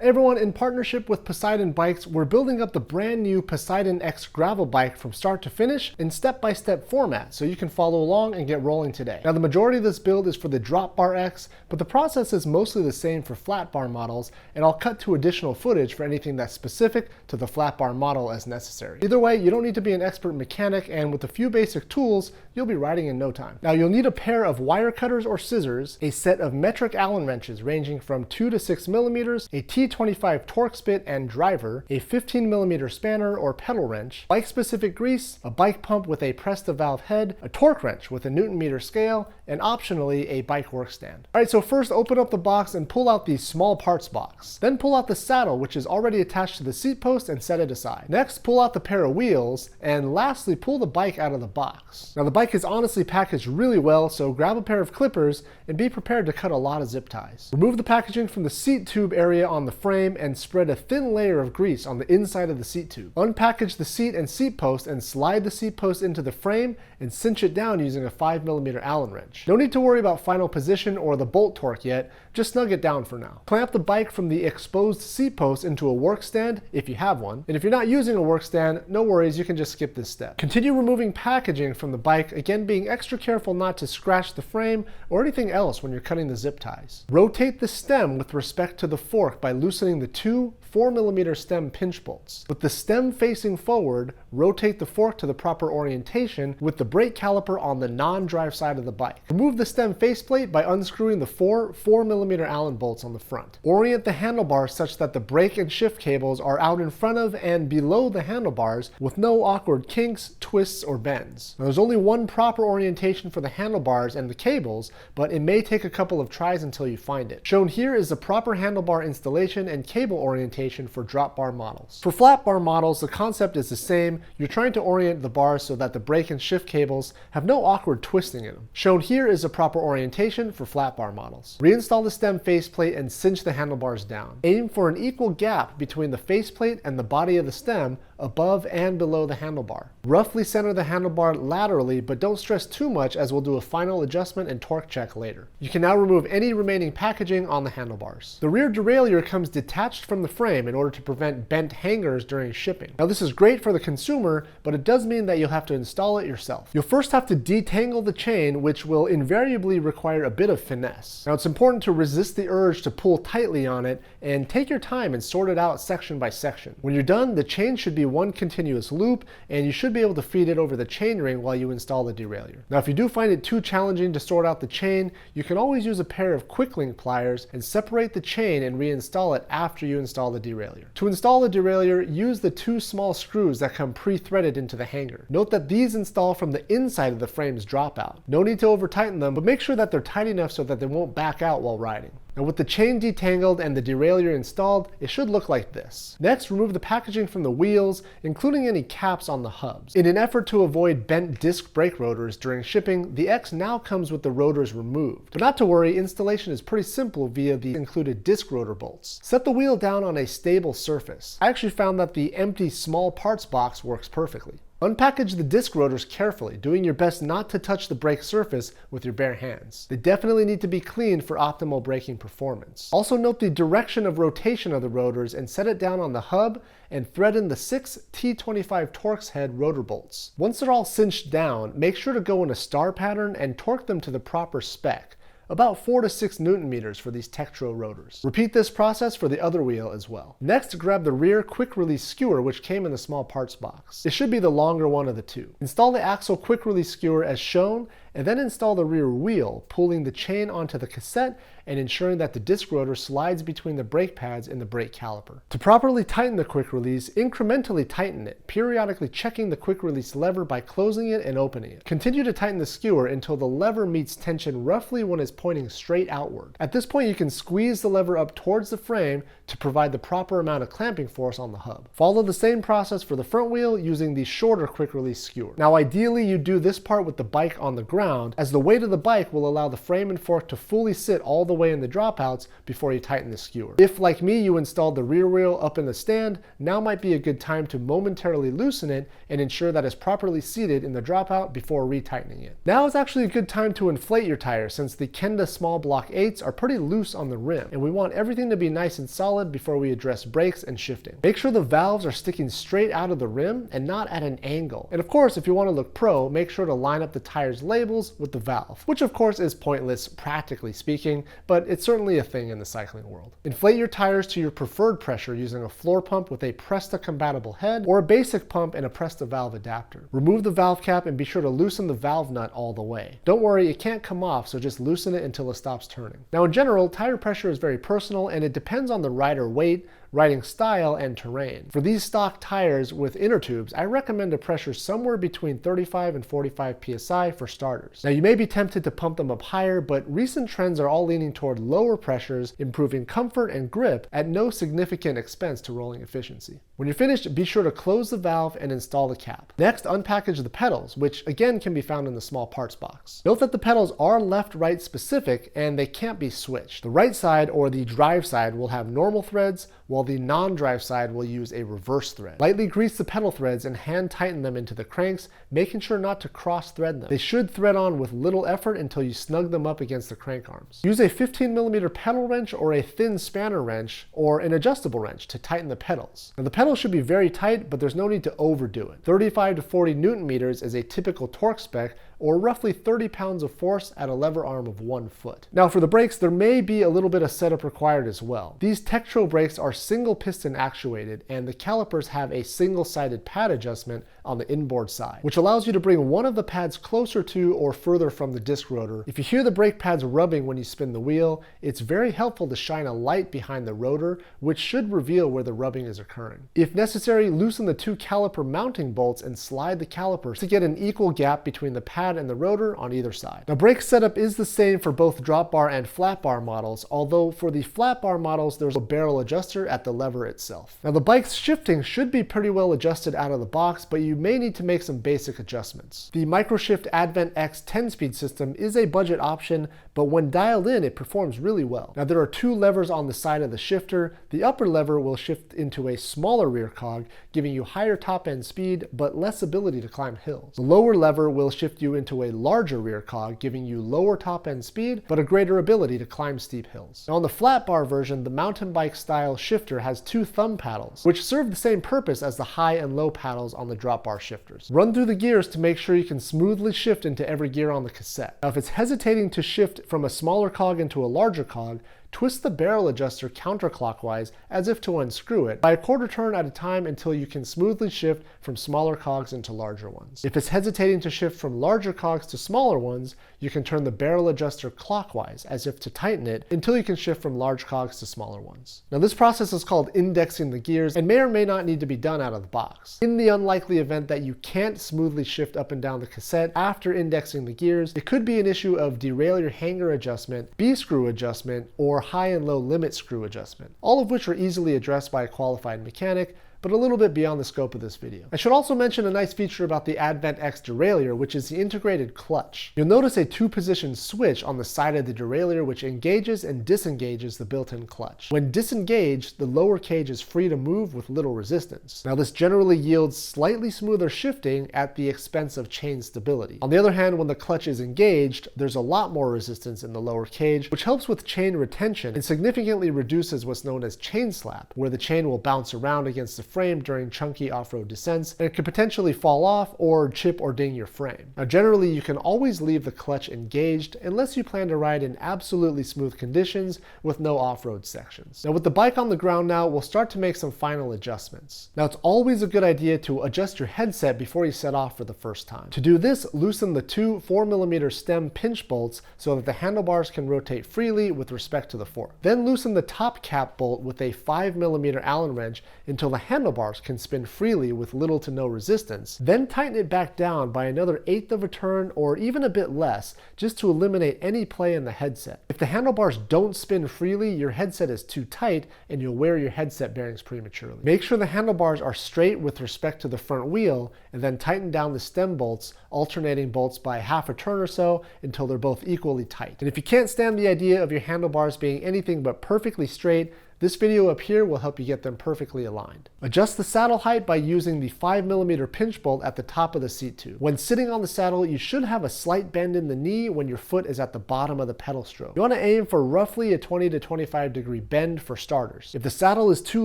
Hey everyone, in partnership with Poseidon Bikes, we're building up the brand new Poseidon X gravel bike from start to finish in step-by-step format so you can follow along and get rolling today. Now the majority of this build is for the Drop Bar X, but the process is mostly the same for flat bar models, and I'll cut to additional footage for anything that's specific to the flat bar model as necessary. Either way, you don't need to be an expert mechanic, and with a few basic tools, you'll be riding in no time. Now you'll need a pair of wire cutters or scissors, a set of metric Allen wrenches ranging from 2 to 6 millimeters, a T25 Torx bit and driver, a 15 millimeter spanner or pedal wrench, bike-specific grease, a bike pump with a press-to-valve head, a torque wrench with a Newton-meter scale, and optionally a bike workstand. Alright, so first open up the box and pull out the small parts box. Then pull out the saddle, which is already attached to the seat post, and set it aside. Next, pull out the pair of wheels, and lastly, pull the bike out of the box. Now the bike is honestly packaged really well, so grab a pair of clippers and be prepared to cut a lot of zip ties. Remove the packaging from the seat tube area on the frame and spread a thin layer of grease on the inside of the seat tube. Unpackage the seat and seat post and slide the seat post into the frame and cinch it down using a 5 millimeter Allen wrench. No need to worry about final position or the bolt torque yet, just snug it down for now. Clamp the bike from the exposed seat post into a work stand if you have one, and if you're not using a work stand, no worries, you can just skip this step. Continue removing packaging from the bike, again being extra careful not to scratch the frame or anything else when you're cutting the zip ties. Rotate the stem with respect to the fork by loosening the two 4 millimeter stem pinch bolts. With the stem facing forward, rotate the fork to the proper orientation with the brake caliper on the non-drive side of the bike. Remove the stem faceplate by unscrewing the four 4 millimeter Allen bolts on the front. Orient the handlebar such that the brake and shift cables are out in front of and below the handlebars with no awkward kinks, twists, or bends. Now, there's only one proper orientation for the handlebars and the cables, but it may take a couple of tries until you find it. Shown here is the proper handlebar installation and cable orientation for drop bar models. For flat bar models, the concept is the same. You're trying to orient the bars so that the brake and shift cables have no awkward twisting in them. Shown here is a proper orientation for flat bar models. Reinstall the stem faceplate and cinch the handlebars down. Aim for an equal gap between the faceplate and the body of the stem above and below the handlebar. Roughly center the handlebar laterally, but don't stress too much as we'll do a final adjustment and torque check later. You can now remove any remaining packaging on the handlebars. The rear derailleur comes detached from the frame in order to prevent bent hangers during shipping. Now this is great for the consumer, but it does mean that you'll have to install it yourself. You'll first have to detangle the chain, which will invariably require a bit of finesse. Now it's important to resist the urge to pull tightly on it and take your time and sort it out section by section. When you're done, the chain should be one continuous loop, and you should be able to feed it over the chain ring while you install the derailleur. Now if you do find it too challenging to sort out the chain, you can always use a pair of quick link pliers and separate the chain and reinstall it after you install the derailleur. To install the derailleur, use the two small screws that come pre-threaded into the hanger. Note that these install from the inside of the frame's dropout. No need to over tighten them, but make sure that they're tight enough so that they won't back out while riding. Now with the chain detangled and the derailleur installed, it should look like this. Next, remove the packaging from the wheels, including any caps on the hubs. In an effort to avoid bent disc brake rotors during shipping, the X now comes with the rotors removed. But not to worry, installation is pretty simple via the included disc rotor bolts. Set the wheel down on a stable surface. I actually found that the empty small parts box works perfectly. Unpackage the disc rotors carefully, doing your best not to touch the brake surface with your bare hands. They definitely need to be cleaned for optimal braking performance. Also note the direction of rotation of the rotors and set it down on the hub and thread in the 6 T25 Torx head rotor bolts. Once they're all cinched down, make sure to go in a star pattern and torque them to the proper spec. About 4 to 6 Newton meters for these Tektro rotors. Repeat this process for the other wheel as well. Next, grab the rear quick release skewer, which came in the small parts box. It should be the longer one of the two. Install the axle quick release skewer as shown, and then install the rear wheel, pulling the chain onto the cassette and ensuring that the disc rotor slides between the brake pads and the brake caliper. To properly tighten the quick release, incrementally tighten it, periodically checking the quick release lever by closing it and opening it. Continue to tighten the skewer until the lever meets tension roughly when it's pointing straight outward. At this point, you can squeeze the lever up towards the frame to provide the proper amount of clamping force on the hub. Follow the same process for the front wheel using the shorter quick release skewer. Now ideally you do this part with the bike on the ground, as the weight of the bike will allow the frame and fork to fully sit all the way in the dropouts before you tighten the skewer. If, like me, you installed the rear wheel up in the stand, now might be a good time to momentarily loosen it and ensure that it's properly seated in the dropout before retightening it. Now is actually a good time to inflate your tires, since the Kenda small block 8s are pretty loose on the rim, and we want everything to be nice and solid before we address brakes and shifting. Make sure the valves are sticking straight out of the rim and not at an angle. And of course, if you want to look pro, make sure to line up the tire's labels with the valve, which of course is pointless practically speaking, but it's certainly a thing in the cycling world. Inflate your tires to your preferred pressure using a floor pump with a Presta compatible head or a basic pump and a Presta valve adapter. Remove the valve cap and be sure to loosen the valve nut all the way. Don't worry, it can't come off, so just loosen it until it stops turning. Now in general, tire pressure is very personal and it depends on the rider weight, riding style, and terrain. For these stock tires with inner tubes, I recommend a pressure somewhere between 35 and 45 psi for starters. Now you may be tempted to pump them up higher, but recent trends are all leaning toward lower pressures, improving comfort and grip at no significant expense to rolling efficiency. When you're finished, be sure to close the valve and install the cap. Next, unpackage the pedals, which again can be found in the small parts box. Note that the pedals are left-right specific and they can't be switched. The right side, or the drive side, will have normal threads, while the non-drive side will use a reverse thread. Lightly grease the pedal threads and hand tighten them into the cranks, making sure not to cross thread them. They should thread on with little effort until you snug them up against the crank arms. Use a 15mm pedal wrench or a thin spanner wrench or an adjustable wrench to tighten the pedals. Now the pedals should be very tight, but there's no need to overdo it. 35 to 40 Newton meters is a typical torque spec, or roughly 30 pounds of force at a lever arm of 1 foot. Now for the brakes, there may be a little bit of setup required as well. These Tektro brakes are single piston actuated, and the calipers have a single-sided pad adjustment on the inboard side, which allows you to bring one of the pads closer to or further from the disc rotor. If you hear the brake pads rubbing when you spin the wheel, it's very helpful to shine a light behind the rotor, which should reveal where the rubbing is occurring. If necessary, loosen the 2 caliper mounting bolts and slide the calipers to get an equal gap between the pad and the rotor on either side. Now brake setup is the same for both drop bar and flat bar models, although for the flat bar models there's a barrel adjuster at the lever itself. Now the bike's shifting should be pretty well adjusted out of the box, but you may need to make some basic adjustments. The Microshift Advent X 10-speed system is a budget option, but when dialed in it performs really well. Now there are 2 levers on the side of the shifter. The upper lever will shift into a smaller rear cog, giving you higher top end speed but less ability to climb hills. The lower lever will shift you into a larger rear cog, giving you lower top end speed but a greater ability to climb steep hills. Now on the flat bar version, the mountain bike style shifter has 2 thumb paddles, which serve the same purpose as the high and low paddles on the drop bar shifters. Run through the gears to make sure you can smoothly shift into every gear on the cassette. Now if it's hesitating to shift from a smaller cog into a larger cog, twist the barrel adjuster counterclockwise as if to unscrew it by a quarter turn at a time until you can smoothly shift from smaller cogs into larger ones. If it's hesitating to shift from larger cogs to smaller ones, you can turn the barrel adjuster clockwise as if to tighten it until you can shift from large cogs to smaller ones. Now this process is called indexing the gears and may or may not need to be done out of the box. In the unlikely event that you can't smoothly shift up and down the cassette after indexing the gears, it could be an issue of derailleur hanger adjustment, B-screw adjustment, or high and low limit screw adjustment, all of which are easily addressed by a qualified mechanic, but a little bit beyond the scope of this video. I should also mention a nice feature about the Advent X derailleur, which is the integrated clutch. You'll notice a 2-position switch on the side of the derailleur which engages and disengages the built-in clutch. When disengaged, the lower cage is free to move with little resistance. Now this generally yields slightly smoother shifting at the expense of chain stability. On the other hand, when the clutch is engaged, there's a lot more resistance in the lower cage, which helps with chain retention and significantly reduces what's known as chain slap, where the chain will bounce around against the frame during chunky off-road descents, and it could potentially fall off or chip or ding your frame. Now generally you can always leave the clutch engaged unless you plan to ride in absolutely smooth conditions with no off-road sections. Now with the bike on the ground now, we'll start to make some final adjustments. Now it's always a good idea to adjust your headset before you set off for the first time. To do this, loosen the 2 4mm stem pinch bolts so that the handlebars can rotate freely with respect to the fork. Then loosen the top cap bolt with a 5mm Allen wrench until the handlebars can spin freely with little to no resistance, then tighten it back down by another 1/8 of a turn or even a bit less, just to eliminate any play in the headset. If the handlebars don't spin freely, your headset is too tight and you'll wear your headset bearings prematurely. Make sure the handlebars are straight with respect to the front wheel, and then tighten down the stem bolts, alternating bolts by 1/2 a turn or so until they're both equally tight. And if you can't stand the idea of your handlebars being anything but perfectly straight, this video up here will help you get them perfectly aligned. Adjust the saddle height by using the 5mm pinch bolt at the top of the seat tube. When sitting on the saddle, you should have a slight bend in the knee when your foot is at the bottom of the pedal stroke. You want to aim for roughly a 20 to 25 degree bend for starters. If the saddle is too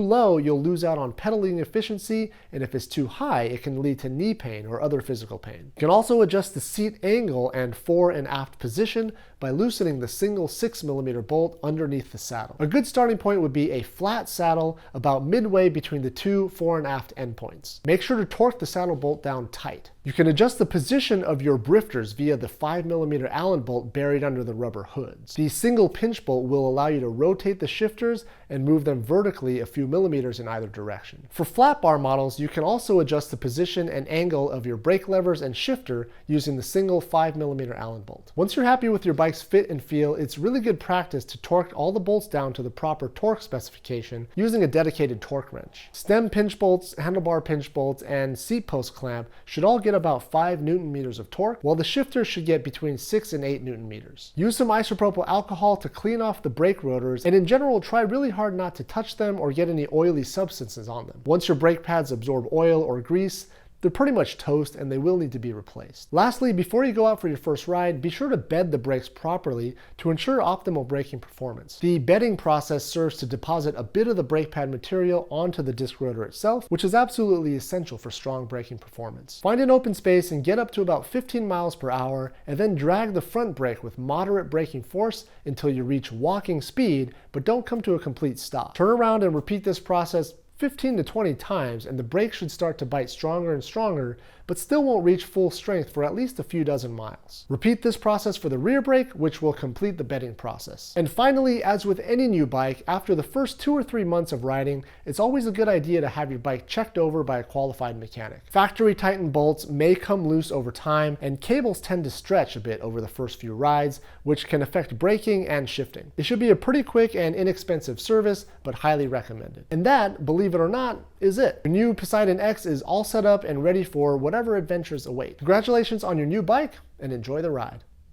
low, you'll lose out on pedaling efficiency, and if it's too high, it can lead to knee pain or other physical pain. You can also adjust the seat angle and fore and aft position by loosening the single 6mm bolt underneath the saddle. A good starting point would be a flat saddle about midway between the two fore and aft endpoints. Make sure to torque the saddle bolt down tight. You can adjust the position of your brifters via the 5mm Allen bolt buried under the rubber hoods. The single pinch bolt will allow you to rotate the shifters and move them vertically a few millimeters in either direction. For flat bar models, you can also adjust the position and angle of your brake levers and shifter using the single 5mm Allen bolt. Once you're happy with your bike's fit and feel, it's really good practice to torque all the bolts down to the proper torque specification using a dedicated torque wrench. Stem pinch bolts, handlebar pinch bolts, and seat post clamp should all get about 5 Nm of torque, while the shifter should get between 6 and 8 Nm. Use some isopropyl alcohol to clean off the brake rotors, and in general, try really hard not to touch them or get any oily substances on them. Once your brake pads absorb oil or grease, they're pretty much toast and they will need to be replaced. Lastly, before you go out for your first ride, be sure to bed the brakes properly to ensure optimal braking performance. The bedding process serves to deposit a bit of the brake pad material onto the disc rotor itself, which is absolutely essential for strong braking performance. Find an open space and get up to about 15 miles per hour, and then drag the front brake with moderate braking force until you reach walking speed, but don't come to a complete stop. Turn around and repeat this process 15 to 20 times, and the brake should start to bite stronger and stronger, but still won't reach full strength for at least a few dozen miles. Repeat this process for the rear brake, which will complete the bedding process. And finally, as with any new bike, after the first 2 or 3 months of riding, it's always a good idea to have your bike checked over by a qualified mechanic. Factory tightened bolts may come loose over time, and cables tend to stretch a bit over the first few rides, which can affect braking and shifting. It should be a pretty quick and inexpensive service, but highly recommended. And that, believe it or not, is it. Your new Poseidon X is all set up and ready for whatever adventures await. Congratulations on your new bike, and enjoy the ride.